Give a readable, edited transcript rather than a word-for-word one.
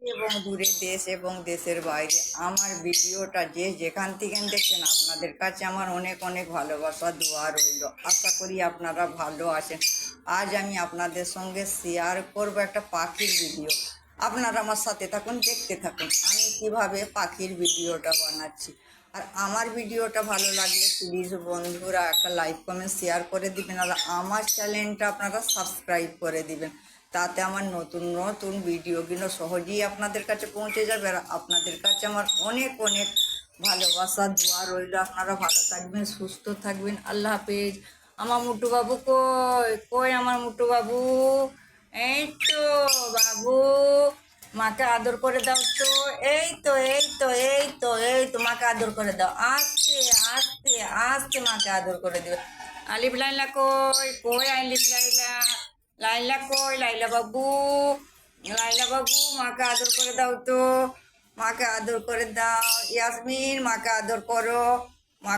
এবং দূরে দেশ এবং দেশের বাইরে আমার ভিডিওটা যে যেখান থেকে দেখছেন আপনাদের কাছে আমার অনেক অনেক ভালোবাসা দোয়া রইল। আশা করি আপনারা ভালো আছেন। আজ আমি আপনাদের সঙ্গে শেয়ার করব একটা পাখির ভিডিও। আপনারা আমার সাথে থাকুন, দেখতে থাকুন আমি কিভাবে পাখির ভিডিওটা বানাচ্ছি। আর আমার ভিডিওটা ভালো লাগলে প্লিজ বন্ধুরা একটা লাইক কমেন্ট শেয়ার করে দিবেন, আর আমার চ্যানেলটা আপনারা সাবস্ক্রাইব করে দিবেন। তাতে আমার নতুন নতুন ভিডিওগুলো সহজেই আপনাদের কাছে পৌঁছে যাবে। আর আপনাদের কাছে আমার অনেক অনেক ভালোবাসা দোয়া রইল। আপনারা ভালো থাকবেন, সুস্থ থাকবেন। আল্লাহ হাফেজ। আমার মুট্টু বাবু কই কই আমার মুট্টু বাবু? এই তো বাবু, মাকে আদর করে দাও তো। এই তো এই তো এই তো এই তো মাকে আদর করে দাও। আস্তে আস্তে আস্তে মাকে আদর করে দিবে। আলিফ লাইলা কই কই আলিফ লাইলা? লাইলা কই লাইলা বাবু? লাইলা বাবু মাকে আদর করে দাও তো। মাকে আদর করে দাও। ইয়াসমিন মাকে আদর করো।